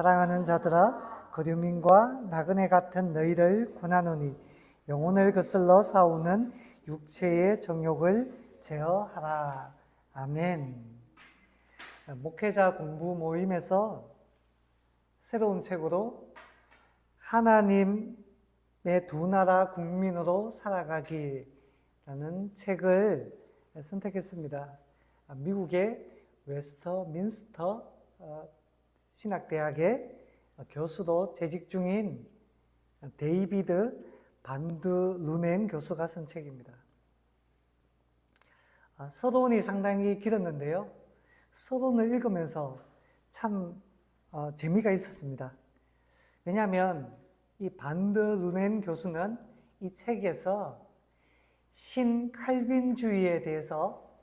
사랑하는 자들아, 거류민과 나그네 같은 너희를 권하노니 영혼을 거슬러 싸우는 육체의 정욕을 제어하라. 아멘. 목회자 공부 모임에서 새로운 책으로 하나님의 두 나라 국민으로 살아가기라는 책을 선택했습니다. 미국의 웨스터민스터 신학대학의 교수로 재직 중인 데이비드 반드 루넨 교수가 쓴 책입니다. 서론이 상당히 길었는데요. 서론을 읽으면서 참 재미가 있었습니다. 왜냐하면 이 반드 루넨 교수는 이 책에서 신칼빈주의에 대해서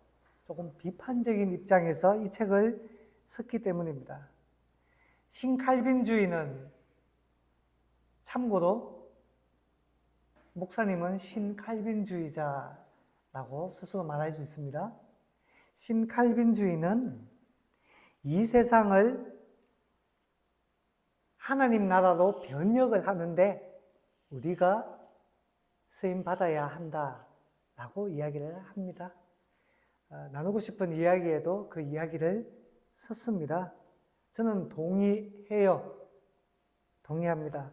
조금 비판적인 입장에서 이 책을 썼기 때문입니다. 신칼빈주의는 참고로 목사님은 신칼빈주의자라고 스스로 말할 수 있습니다. 신칼빈주의는 이 세상을 하나님 나라로 변혁을 하는데 우리가 쓰임받아야 한다라고 이야기를 합니다. 나누고 싶은 이야기에도 그 이야기를 썼습니다. 저는 동의해요. 동의합니다.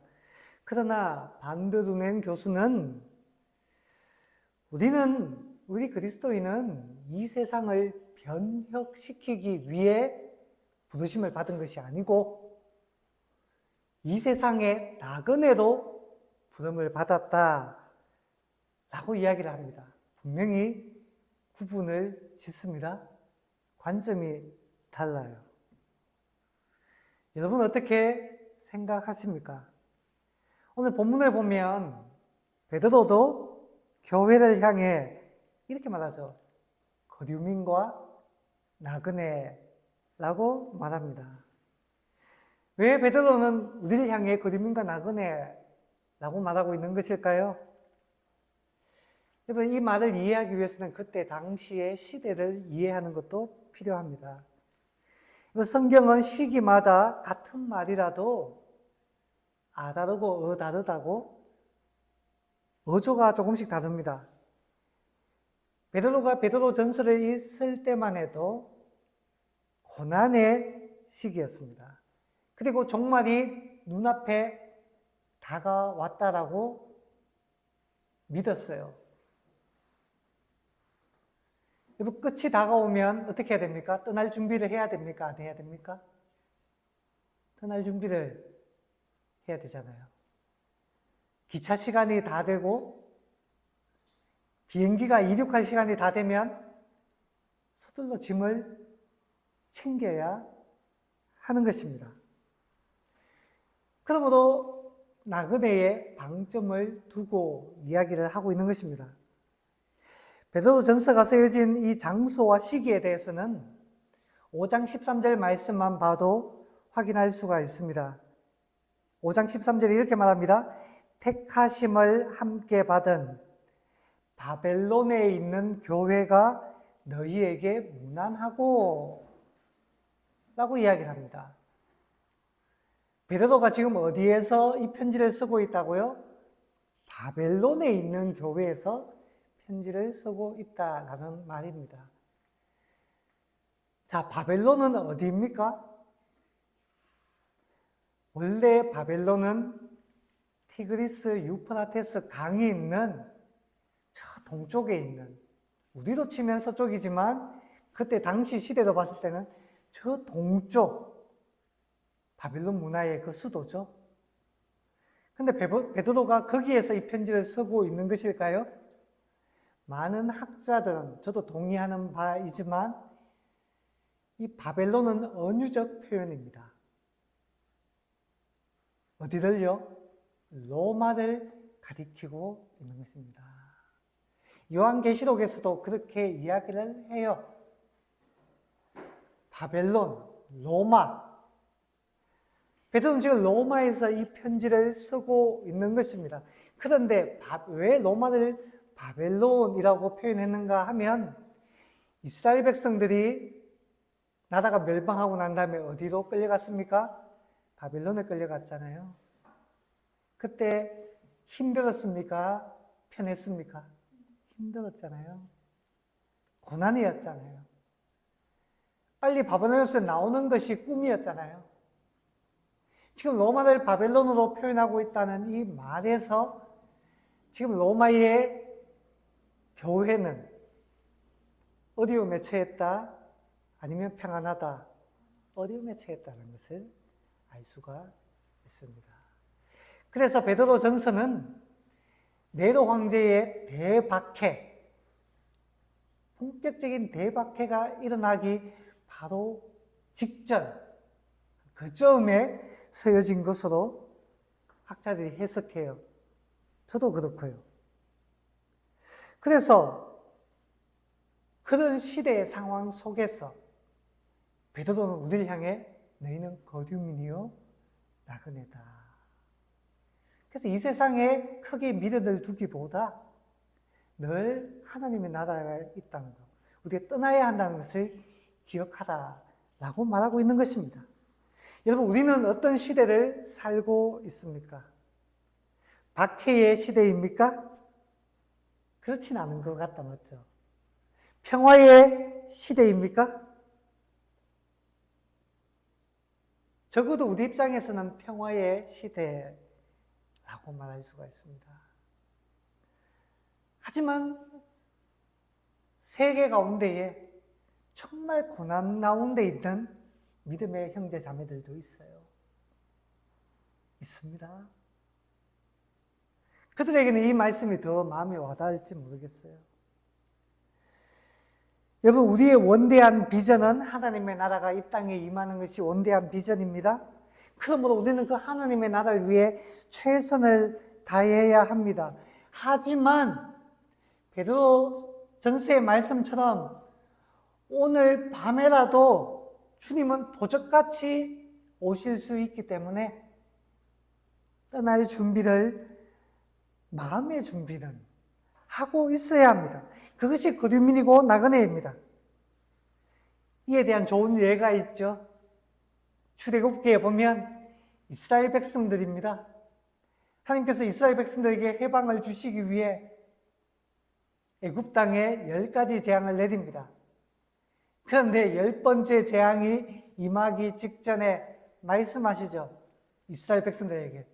그러나 반드 루넨 교수는 우리 그리스도인은 이 세상을 변혁시키기 위해 부르심을 받은 것이 아니고 이 세상의 나그네로 부름을 받았다라고 이야기를 합니다. 분명히 구분을 짓습니다. 관점이 달라요. 여러분 어떻게 생각하십니까? 오늘 본문에 보면 베드로도 교회를 향해 이렇게 말하죠. 거류민과 나그네라고 말합니다. 왜 베드로는 우리를 향해 거류민과 나그네라고 말하고 있는 것일까요? 여러분 이 말을 이해하기 위해서는 그때 당시의 시대를 이해하는 것도 필요합니다. 성경은 시기마다 같은 말이라도 다르고 다르다고 어조가 조금씩 다릅니다. 베드로가 베드로전서를 쓸 때만 해도 고난의 시기였습니다. 그리고 종말이 눈앞에 다가왔다라고 믿었어요. 여러분 끝이 다가오면 어떻게 해야 됩니까? 떠날 준비를 해야 됩니까? 안 해야 됩니까? 떠날 준비를 해야 되잖아요. 기차 시간이 다 되고 비행기가 이륙할 시간이 다 되면 서둘러 짐을 챙겨야 하는 것입니다. 그러므로 나그네에 방점을 두고 이야기를 하고 있는 것입니다. 베드로전서가 쓰여진 이 장소와 시기에 대해서는 5장 13절 말씀만 봐도 확인할 수가 있습니다. 5장 13절에 이렇게 말합니다. 택하심을 함께 받은 바벨론에 있는 교회가 너희에게 무난하고 라고 이야기를 합니다. 베드로가 지금 어디에서 이 편지를 쓰고 있다고요? 바벨론에 있는 교회에서 편지를 쓰고 있다라는 말입니다. 자, 바벨론은 어디입니까? 원래 바벨론은 티그리스 유프라테스 강이 있는 저 동쪽에 있는, 우리도 치면 서쪽이지만 그때 당시 시대로 봤을 때는 저 동쪽 바벨론 문화의 그 수도죠. 근데 베드로가 거기에서 이 편지를 쓰고 있는 것일까요? 많은 학자들은, 저도 동의하는 바이지만 이 바벨론은 언유적 표현입니다. 어디를요? 로마를 가리키고 있는 것입니다. 요한계시록에서도 그렇게 이야기를 해요. 바벨론, 로마. 베드로는 지금 로마에서 이 편지를 쓰고 있는 것입니다. 그런데 왜 로마를 바벨론이라고 표현했는가 하면 이스라엘 백성들이 나라가 멸망하고 난 다음에 어디로 끌려갔습니까? 바벨론에 끌려갔잖아요. 그때 힘들었습니까? 편했습니까? 힘들었잖아요. 고난이었잖아요. 빨리 바벨론에서 나오는 것이 꿈이었잖아요. 지금 로마를 바벨론으로 표현하고 있다는 이 말에서 지금 로마의 교회는 어려움에 처했다, 아니면 평안하다, 어려움에 처했다는 것을 알 수가 있습니다. 그래서 베드로 전서는 네로 황제의 대박해, 본격적인 대박해가 일어나기 바로 직전, 그 즈음에 쓰여진 것으로 학자들이 해석해요. 저도 그렇고요. 그래서 그런 시대의 상황 속에서 베드로는 우리를 향해 너희는 거류민이요 나그네다. 그래서 이 세상에 크게 미련을 두기보다 늘 하나님의 나라가 있다는 것, 우리가 떠나야 한다는 것을 기억하라라고 말하고 있는 것입니다. 여러분, 우리는 어떤 시대를 살고 있습니까? 박해의 시대입니까? 그렇진 않은 것 같다, 맞죠? 평화의 시대입니까? 적어도 우리 입장에서는 평화의 시대라고 말할 수가 있습니다. 하지만 세계 가운데에 정말 고난 가운데 있는 믿음의 형제 자매들도 있어요. 있습니다. 그들에게는 이 말씀이 더 마음에 와닿을지 모르겠어요. 여러분, 우리의 원대한 비전은 하나님의 나라가 이 땅에 임하는 것이 원대한 비전입니다. 그러므로 우리는 그 하나님의 나라를 위해 최선을 다해야 합니다. 하지만 베드로 전서의 말씀처럼 오늘 밤에라도 주님은 도적같이 오실 수 있기 때문에 떠날 준비를, 마음의 준비는 하고 있어야 합니다. 그것이 거류민이고 나그네입니다. 이에 대한 좋은 예가 있죠. 출애굽기에 보면 이스라엘 백성들입니다. 하나님께서 이스라엘 백성들에게 해방을 주시기 위해 애굽 땅에 10가지 재앙을 내립니다. 그런데 10번째 재앙이 임하기 직전에 말씀하시죠. 이스라엘 백성들에게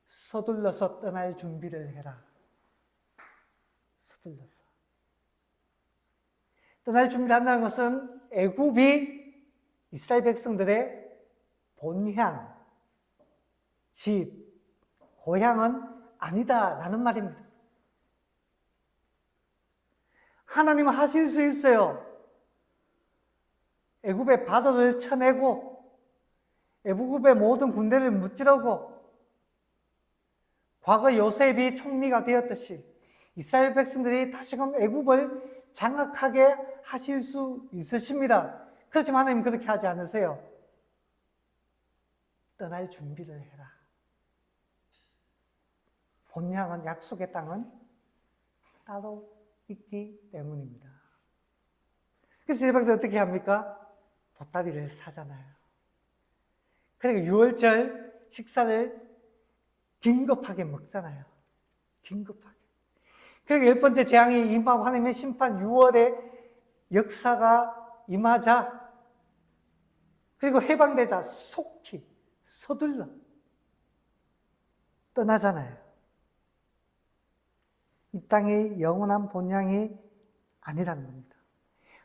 서둘러서 떠날 준비를 해라. 서둘러서. 떠날 준비를 한다는 것은 애굽이 이스라엘 백성들의 본향, 집, 고향은 아니다라는 말입니다. 하나님은 하실 수 있어요. 애굽의 바다를 쳐내고 애굽의 모든 군대를 무찌르고 과거 요셉이 총리가 되었듯이 이스라엘 백성들이 다시금 애굽을 장악하게 하실 수 있으십니다. 그렇지만 하나님 그렇게 하지 않으세요. 떠날 준비를 해라. 본향은, 약속의 땅은 따로 있기 때문입니다. 그래서 이스라엘 백성이 어떻게 합니까? 보따리를 사잖아요. 그러니까 유월절 식사를 긴급하게 먹잖아요. 긴급하게. 그러니까 10번째 재앙이 임하고 하나님의 심판 6월의 역사가 임하자, 그리고 해방되자 속히 서둘러 떠나잖아요. 이 땅의 영원한 본향이 아니라는 겁니다.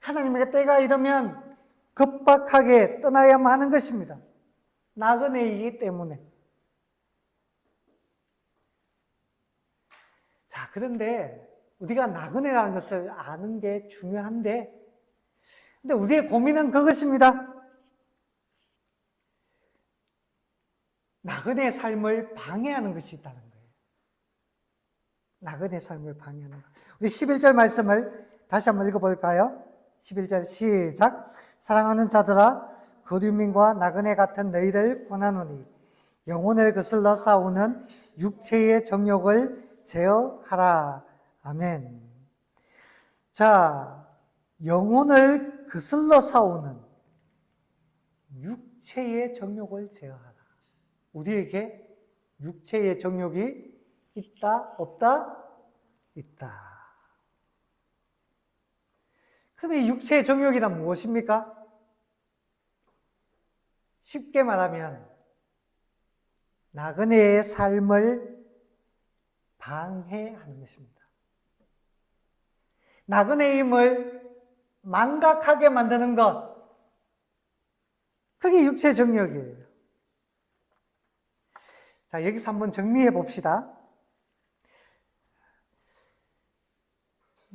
하나님의 때가 이르면 급박하게 떠나야만 하는 것입니다. 나그네이기 때문에. 자, 그런데 우리가 나그네라는 것을 아는 게 중요한데, 근데 우리의 고민은 그것입니다. 나그네의 삶을 방해하는 것이 있다는 거예요. 나그네의 삶을 방해하는 것. 우리 11절 말씀을 다시 한번 읽어볼까요? 11절 시작. 사랑하는 자들아, 거류민과 나그네 같은 너희를 권하노니 영혼을 거슬러 싸우는 육체의 정욕을 제어하라. 아멘. 자, 영혼을 거슬러 싸우는 육체의 정욕을 제어하라. 우리에게 육체의 정욕이 있다, 없다? 있다. 그럼 이 육체의 정욕이란 무엇입니까? 쉽게 말하면 나그네의 삶을 방해하는 것입니다. 나그네의 힘을 망각하게 만드는 것, 그게 육체의 정욕이에요. 자, 여기서 한번 정리해 봅시다.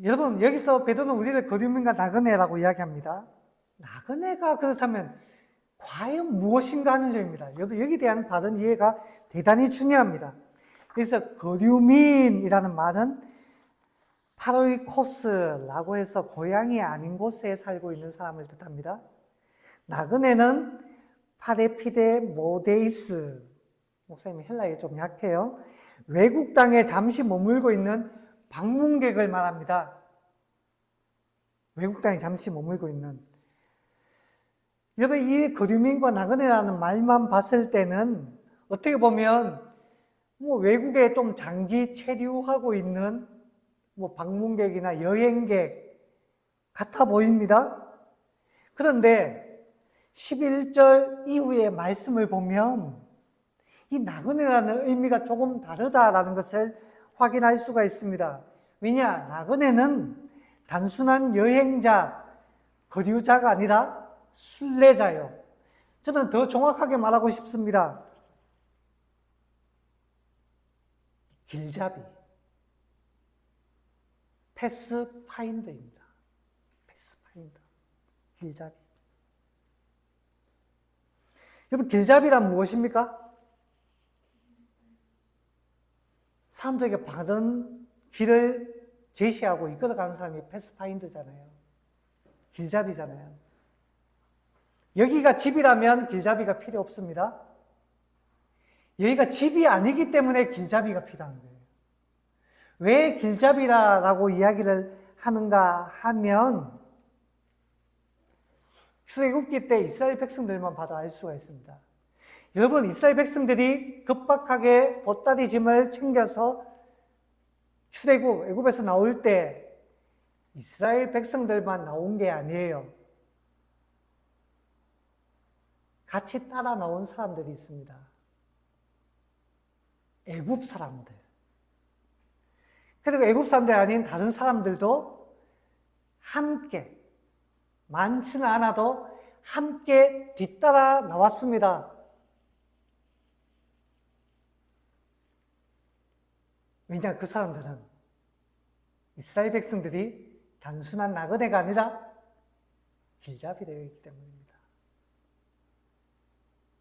여러분, 여기서 베드로는 우리를 거류민과 나그네라고 이야기합니다. 나그네가 그렇다면 과연 무엇인가 하는 점입니다. 여러분, 여기에 대한 바른 이해가 대단히 중요합니다. 그래서 거류민이라는 말은 파로이코스라고 해서 고향이 아닌 곳에 살고 있는 사람을 뜻합니다. 나그네는 파레피데 모데이스, 목사님이 헬라어에 좀 약해요. 외국 땅에 잠시 머물고 있는 방문객을 말합니다. 외국 땅에 잠시 머물고 있는. 여러분, 이 거류민과 나그네라는 말만 봤을 때는 어떻게 보면 외국에 좀 장기 체류하고 있는 방문객이나 여행객 같아 보입니다. 그런데 11절 이후의 말씀을 보면 이 나그네라는 의미가 조금 다르다라는 것을 확인할 수가 있습니다. 왜냐? 나그네는 단순한 여행자, 거류자가 아니라 순례자요. 저는 더 정확하게 말하고 싶습니다. 길잡이, 패스파인더입니다. 패스파인더, 길잡이. 여러분, 길잡이란 무엇입니까? 사람들에게 바른 길을 제시하고 이끌어가는 사람이 패스파인더잖아요. 길잡이잖아요. 여기가 집이라면 길잡이가 필요 없습니다. 여기가 집이 아니기 때문에 길잡이가 필요한 거예요. 왜 길잡이라고 이야기를 하는가 하면 출애굽기 때 이스라엘 백성들만 봐도 알 수가 있습니다. 여러분, 이스라엘 백성들이 급박하게 보따리 짐을 챙겨서 애굽에서 나올 때 이스라엘 백성들만 나온 게 아니에요. 같이 따라 나온 사람들이 있습니다. 애굽 사람들. 그리고 애굽 사람들이 아닌 다른 사람들도 함께, 많지는 않아도 함께 뒤따라 나왔습니다. 왜냐, 그 사람들은 이스라엘 백성들이 단순한 나그네가 아니라 길잡이 되어 있기 때문입니다.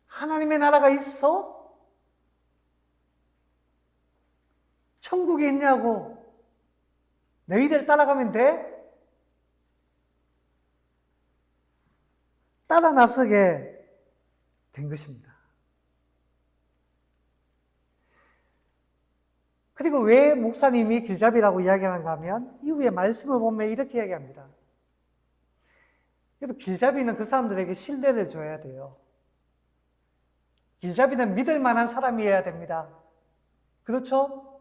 하나님의 나라가 있어? 천국이 있냐고? 너희들 따라가면 돼? 따라 나서게 된 것입니다. 그리고 왜 목사님이 길잡이라고 이야기하는가 하면 이후에 말씀을 보면 이렇게 이야기합니다. 여러분, 길잡이는 그 사람들에게 신뢰를 줘야 돼요. 길잡이는 믿을 만한 사람이어야 됩니다. 그렇죠?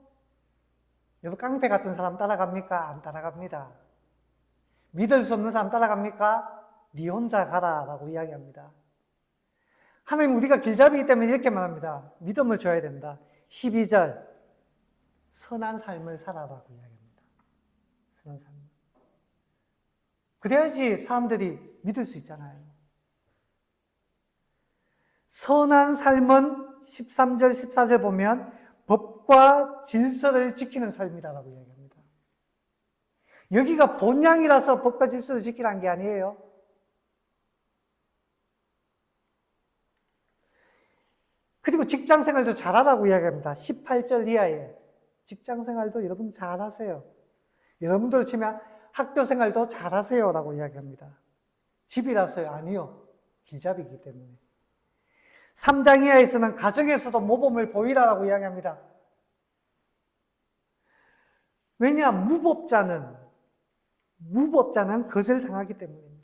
여러분, 깡패 같은 사람 따라갑니까? 안 따라갑니다. 믿을 수 없는 사람 따라갑니까? 네 혼자 가라 라고 이야기합니다. 하나님, 우리가 길잡이이기 때문에 이렇게 말합니다. 믿음을 줘야 된다. 12절 선한 삶을 살아라고 이야기합니다. 선한 삶. 그래야지 사람들이 믿을 수 있잖아요. 선한 삶은 13절, 14절 보면 법과 질서를 지키는 삶이라고 이야기합니다. 여기가 본향이라서 법과 질서를 지키라는 게 아니에요. 그리고 직장생활도 잘하라고 이야기합니다. 18절 이하에 직장생활도 여러분 잘하세요. 여러분들 치면 학교생활도 잘하세요 라고 이야기합니다. 집이라서요? 아니요. 길잡이이기 때문에. 3장 이하에서는 가정에서도 모범을 보이라고 이야기합니다. 왜냐? 무법자는 것을 당하기 때문입니다.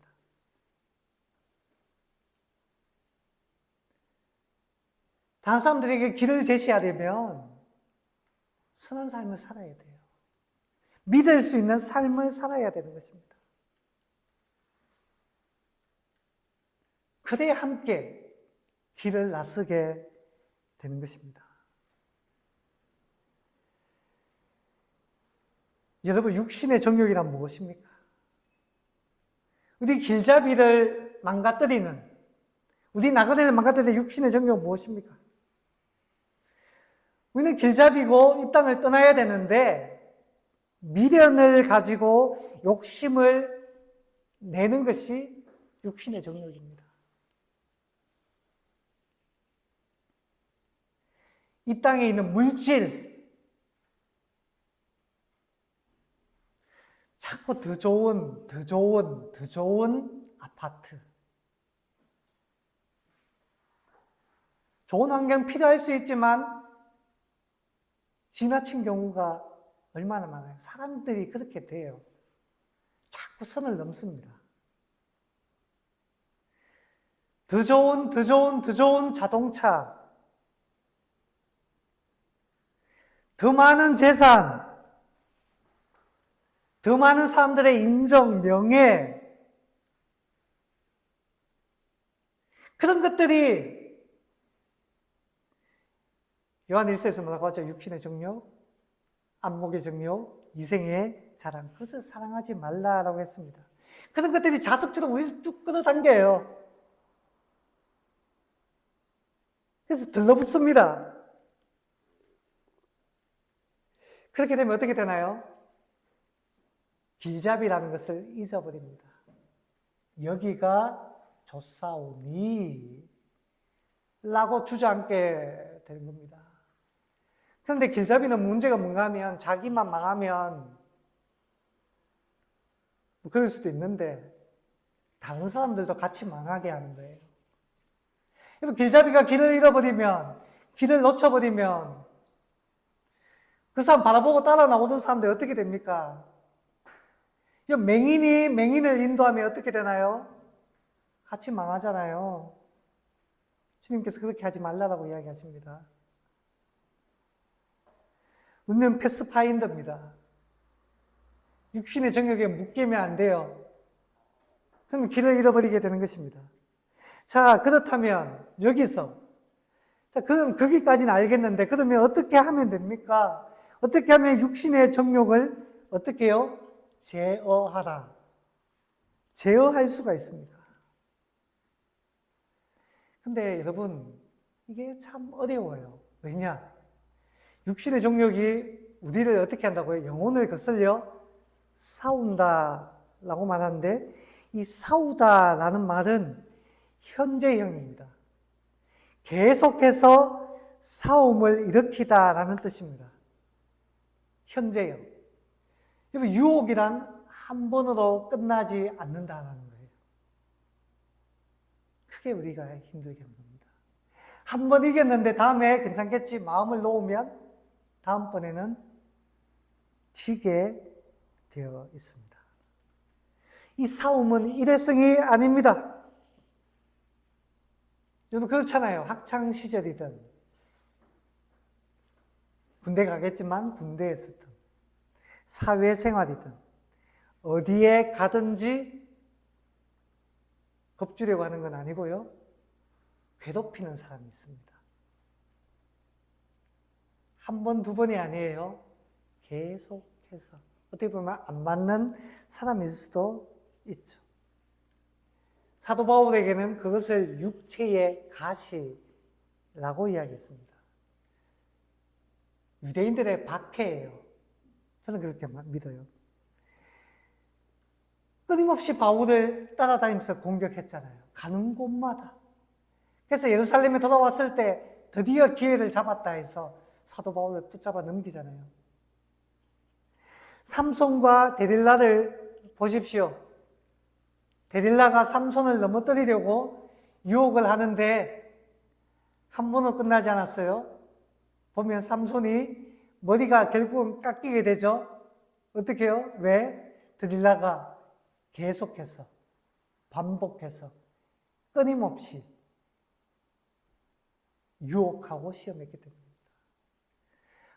다른 사람들에게 길을 제시하려면 선한 삶을 살아야 돼요. 믿을 수 있는 삶을 살아야 되는 것입니다. 그래야 함께 길을 나서게 되는 것입니다. 여러분, 육신의 정욕이란 무엇입니까? 우리 길잡이를 망가뜨리는, 우리 나그네를 망가뜨리는 육신의 정욕은 무엇입니까? 우리는 길잡이고 이 땅을 떠나야 되는데 미련을 가지고 욕심을 내는 것이 육신의 정욕입니다. 이 땅에 있는 물질, 자꾸 더 좋은 아파트. 좋은 환경 필요할 수 있지만 지나친 경우가 얼마나 많아요. 사람들이 그렇게 돼요. 자꾸 선을 넘습니다. 더 좋은 자동차, 더 많은 재산, 더 많은 사람들의 인정, 명예, 그런 것들이 요한 1서에서 뭐라고 하죠? 육신의 정욕, 안목의 정욕, 이생의 자랑, 그것을 사랑하지 말라라고 했습니다. 그런 것들이 자석처럼 우리를 쭉 끌어당겨요. 그래서 들러붙습니다. 그렇게 되면 어떻게 되나요? 길잡이라는 것을 잊어버립니다. 여기가 좋사오니 라고 주저앉게 되는 겁니다. 그런데 길잡이는 문제가 뭔가 하면 자기만 망하면 그럴 수도 있는데 다른 사람들도 같이 망하게 하는 거예요. 길잡이가 길을 잃어버리면, 길을 놓쳐버리면 그 사람 바라보고 따라 나오던 사람들 어떻게 됩니까? 맹인이 맹인을 인도하면 어떻게 되나요? 같이 망하잖아요. 주님께서 그렇게 하지 말라고 이야기하십니다. 우리는 패스파인더입니다. 육신의 정욕에 묶이면 안 돼요. 그럼 길을 잃어버리게 되는 것입니다. 자, 그렇다면 여기서 그럼 거기까지는 알겠는데 그러면 어떻게 하면 됩니까? 어떻게 하면 육신의 정욕을 어떻게 해요? 제어하라. 제어할 수가 있습니까? 근데 여러분, 이게 참 어려워요. 왜냐? 육신의 정욕이 우리를 어떻게 한다고요? 영혼을 거슬려 싸운다라고 말하는데 이 싸우다라는 말은 현재형입니다. 계속해서 싸움을 일으키다라는 뜻입니다. 현재형. 여러분, 유혹이란 한 번으로 끝나지 않는다는 거예요. 크게 우리가 힘들게 하는 겁니다. 한 번 이겼는데 다음에 괜찮겠지 마음을 놓으면 다음번에는 지게 되어 있습니다. 이 싸움은 일회성이 아닙니다. 여러분 그렇잖아요. 학창시절이든 군대 가겠지만 군대에서든 사회생활이든 어디에 가든지 겁주려고 하는 건 아니고요. 괴롭히는 사람이 있습니다. 한 번, 두 번이 아니에요. 계속해서. 어떻게 보면 안 맞는 사람일 수도 있죠. 사도 바울에게는 그것을 육체의 가시라고 이야기했습니다. 유대인들의 박해예요. 저는 그렇게 믿어요. 끊임없이 바울을 따라다니면서 공격했잖아요. 가는 곳마다. 그래서 예루살렘에 돌아왔을 때 드디어 기회를 잡았다 해서 사도 바울을 붙잡아 넘기잖아요. 삼손과 데릴라를 보십시오. 데릴라가 삼손을 넘어뜨리려고 유혹을 하는데 한 번으로 끝나지 않았어요. 보면 삼손이 머리가 결국은 깎이게 되죠. 어떻게 해요? 왜? 데릴라가 계속해서 반복해서 끊임없이 유혹하고 시험했기 때문입니다.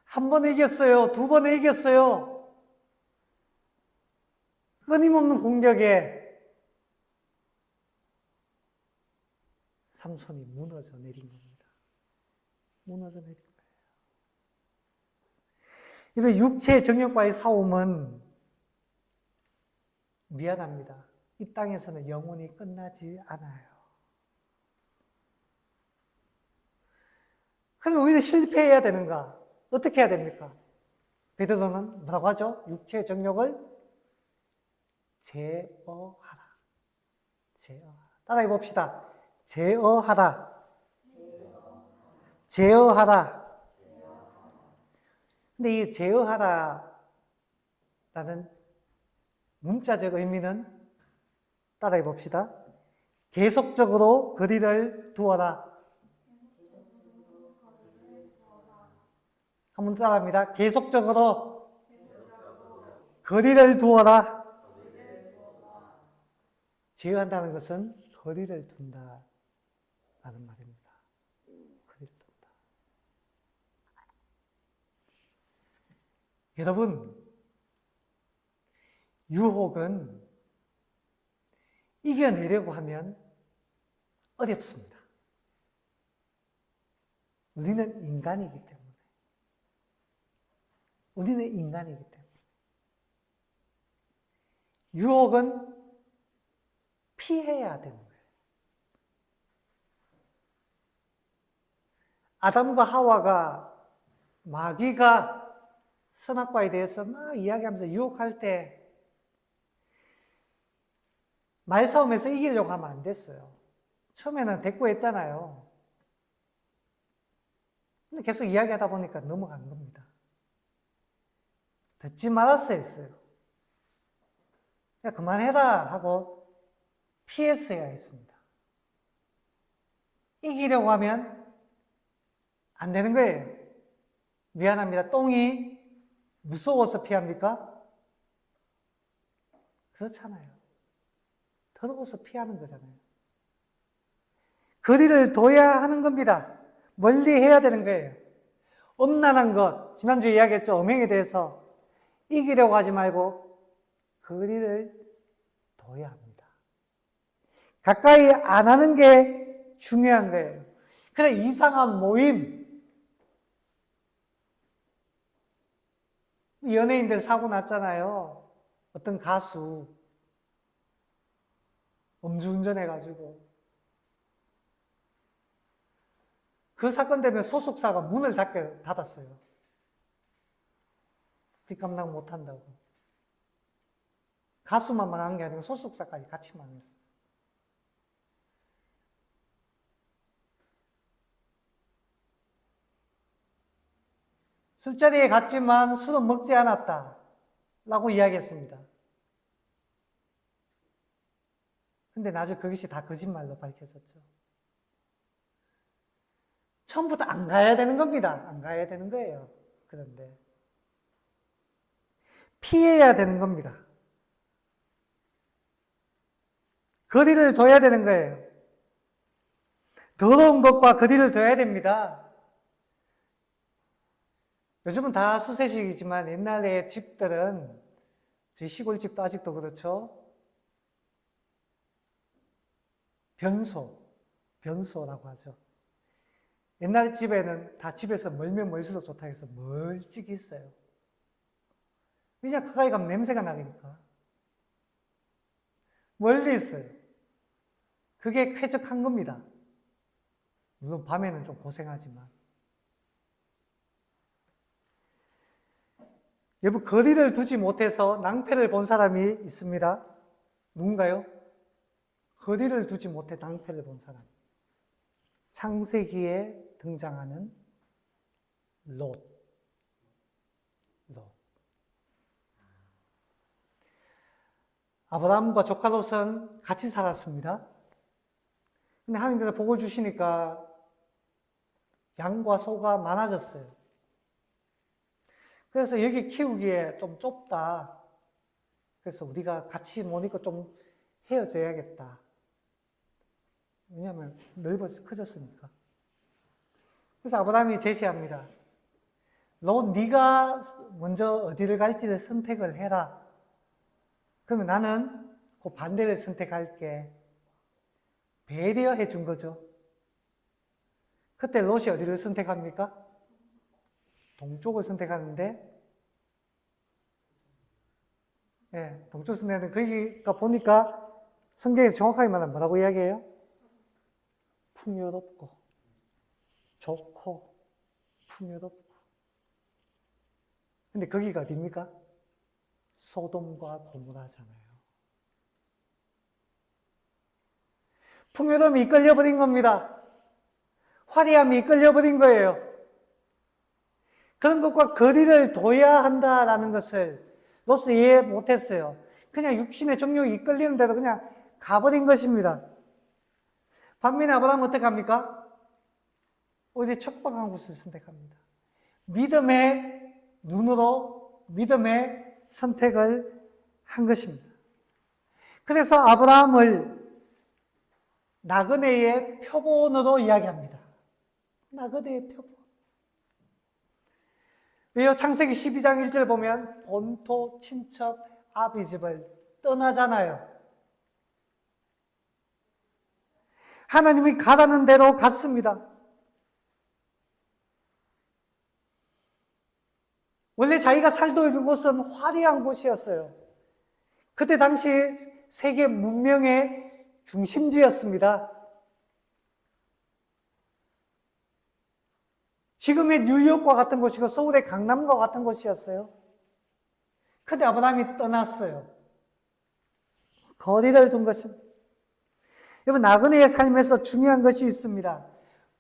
한 번에 이겼어요. 두 번에 이겼어요. 끊임없는 공격에 삼손이 무너져 내린 겁니다. 무너져 내린 거예요. 이번 육체의 정욕과의 싸움은 미안합니다. 이 땅에서는 영원히 끝나지 않아요. 그럼 우리는 실패해야 되는가? 어떻게 해야 됩니까? 베드로는 뭐라고 하죠? 육체의 정욕을 제어하라. 제어하라. 따라해 봅시다. 제어하라. 제어하라. 근데 이 제어하라라는 문자적 의미는 따라해 봅시다. 계속적으로 거리를 두어라. 한번 따라합니다. 계속적으로 거리를 두어라. 제어한다는 것은 거리를 둔다라는 말입니다. 거리를 둔다. 여러분, 유혹은 이겨내려고 하면 어렵습니다. 우리는 인간이기 때문에. 우리는 인간이기 때문에. 유혹은 피해야 되는 거예요. 아담과 하와가 마귀가 선악과에 대해서 막 이야기하면서 유혹할 때 말싸움에서 이기려고 하면 안 됐어요. 처음에는 대꾸했잖아요. 근데 계속 이야기하다 보니까 넘어간 겁니다. 듣지 말았어야 했어요. 그냥 그만해라 하고 피했어야 했습니다. 이기려고 하면 안 되는 거예요. 미안합니다. 똥이 무서워서 피합니까? 그렇잖아요. 더러워서 피하는 거잖아요. 거리를 둬야 하는 겁니다. 멀리 해야 되는 거예요. 엄난한 것, 지난주에 이야기했죠. 음행에 대해서 이기려고 하지 말고 거리를 둬야 합니다. 가까이 안 하는 게 중요한 거예요. 그래, 이상한 모임, 연예인들 사고 났잖아요. 어떤 가수 음주운전해가지고 그 사건 때문에 소속사가 문을 닫았어요. 뒷감당 못한다고. 가수만 망한 게 아니고 소속사까지 같이 망했어요. 술자리에 갔지만 술은 먹지 않았다 라고 이야기했습니다. 근데 나중에 그것이 다 거짓말로 밝혀졌죠. 처음부터 안 가야 되는 겁니다. 안 가야 되는 거예요. 그런데 피해야 되는 겁니다. 거리를 둬야 되는 거예요. 더러운 것과 거리를 둬야 됩니다. 요즘은 다 수세식이지만 옛날에 집들은, 저희 시골집도 아직도 그렇죠. 변소라고 하죠. 옛날 집에는 다 집에서 멀면 멀수록 좋다 해서 멀찍이 있어요. 이제 가까이 가면 냄새가 나니까. 멀리 있어요. 그게 쾌적한 겁니다. 물론 밤에는 좀 고생하지만. 여러분, 거리를 두지 못해서 낭패를 본 사람이 있습니다. 누군가요? 거리를 두지 못해 낭패를 본 사람. 창세기에 등장하는 롯. 아브라함과 조카 롯은 같이 살았습니다. 근데 하나님께서 복을 주시니까 양과 소가 많아졌어요. 그래서 여기 키우기에 좀 좁다. 그래서 우리가 같이 못 있고 좀 헤어져야겠다. 왜냐하면 커졌으니까. 그래서 아브라함이 제시합니다. 롯, 네가 먼저 어디를 갈지를 선택을 해라. 그러면 나는 그 반대를 선택할게. 배려해 준 거죠. 그때 롯이 어디를 선택합니까? 동쪽을 선택하는데, 예, 동쪽 선택하는데, 거기가 보니까 성경에서 정확하게 말하면 뭐라고 이야기해요? 풍요롭고, 좋고, 풍요롭고. 근데 거기가 어디입니까? 소돔과 고모라잖아요. 풍요로움이 이끌려버린 겁니다. 화려함이 이끌려버린 거예요. 그런 것과 거리를 둬야 한다라는 것을 롯은 이해 못했어요. 그냥 육신의 정욕이 이끌리는 대로 그냥 가버린 것입니다. 반면에 아브라함은 어떻게 합니까? 오히려 척박한 곳을 선택합니다. 믿음의 눈으로 믿음의 선택을 한 것입니다. 그래서 아브라함을 나그네의 표본으로 이야기합니다. 나그네의 표본. 왜요? 창세기 12장 1절 보면 본토, 친척, 아비 집을 떠나잖아요. 하나님이 가라는 대로 갔습니다. 원래 자기가 살고 있는 곳은 화려한 곳이었어요. 그때 당시 세계 문명의 중심지였습니다. 지금의 뉴욕과 같은 곳이고 서울의 강남과 같은 곳이었어요. 그런데 아브라함이 떠났어요. 거리를 둔 것입니다. 여러분, 나그네의 삶에서 중요한 것이 있습니다.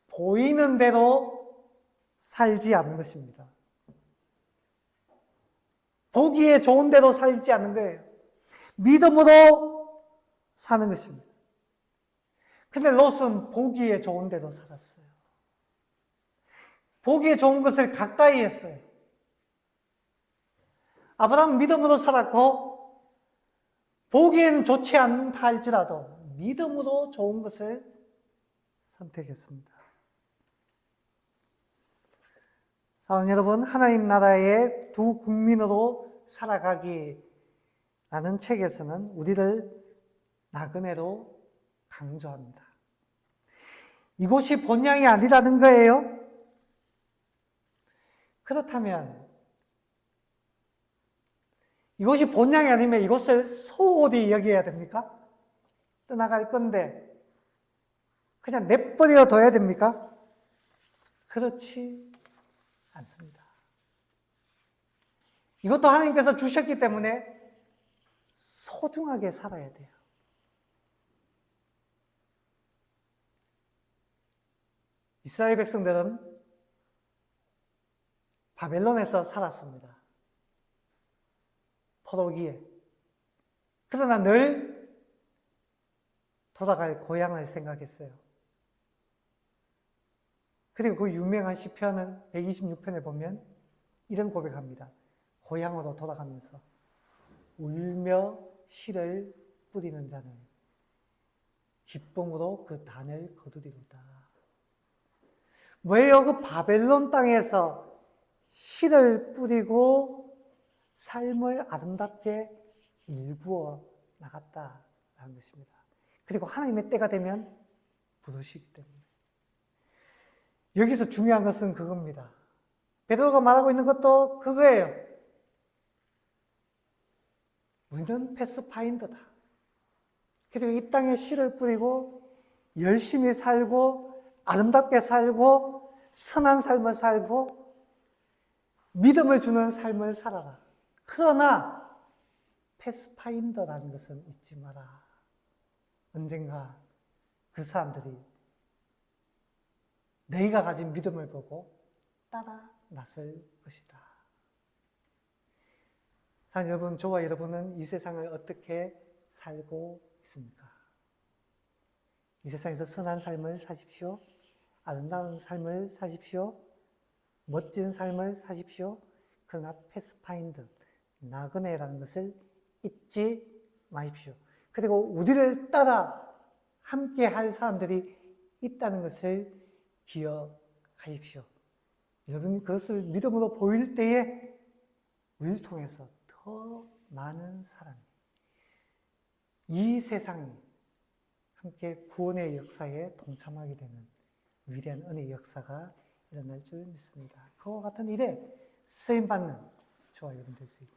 보이는 대로 살지 않는 것입니다. 보기에 좋은 대로 살지 않는 거예요. 믿음으로 사는 것입니다. 근데 롯은 보기에 좋은 대로 살았어요. 보기에 좋은 것을 가까이 했어요. 아브라함은 믿음으로 살았고, 보기에는 좋지 않다 할지라도 믿음으로 좋은 것을 선택했습니다. 사랑하는 여러분, 하나님 나라의 두 국민으로 살아가기 라는 책에서는 우리를 나그네로 강조합니다. 이곳이 본향이 아니라는 거예요. 그렇다면 이곳이 본향이 아니면 이곳을 소홀히 여겨야 됩니까? 떠나갈 건데 그냥 내버려 둬야 됩니까? 그렇지 않습니다. 이것도 하나님께서 주셨기 때문에 소중하게 살아야 돼요. 이스라엘 백성들은 바벨론에서 살았습니다. 포로기에. 그러나 늘 돌아갈 고향을 생각했어요. 그리고 그 유명한 시편은 126편에 보면 이런 고백합니다. 고향으로 돌아가면서 울며 씨를 뿌리는 자는 기쁨으로 그 단을 거두리로다. 뭐예요? 그 바벨론 땅에서 씨를 뿌리고 삶을 아름답게 일구어 나갔다라는 것입니다. 그리고 하나님의 때가 되면 부르시기 때문에. 여기서 중요한 것은 그겁니다. 베드로가 말하고 있는 것도 그거예요. 우리는 패스파인더다. 그리고 이 땅에 씨를 뿌리고 열심히 살고 아름답게 살고 선한 삶을 살고 믿음을 주는 삶을 살아라. 그러나 패스파인더라는 것은 잊지 마라. 언젠가 그 사람들이 너희가 가진 믿음을 보고 따라 나설 것이다. 사랑하는 여러분, 저와 여러분은 이 세상을 어떻게 살고 있습니까? 이 세상에서 선한 삶을 사십시오. 아름다운 삶을 사십시오. 멋진 삶을 사십시오. 그러나 패스파인더, 나그네라는 것을 잊지 마십시오. 그리고 우리를 따라 함께 할 사람들이 있다는 것을 기억하십시오. 가십시오. 여러분 그것을 믿음으로 보일 때에 우리를 통해서 더 많은 사람이 이 세상이 함께 구원의 역사에 동참하게 되는 위대한 은혜의 역사가 일어날 줄 믿습니다. 그와 같은 일에 쓰임받는 저와 여러분 될 수 있습니다.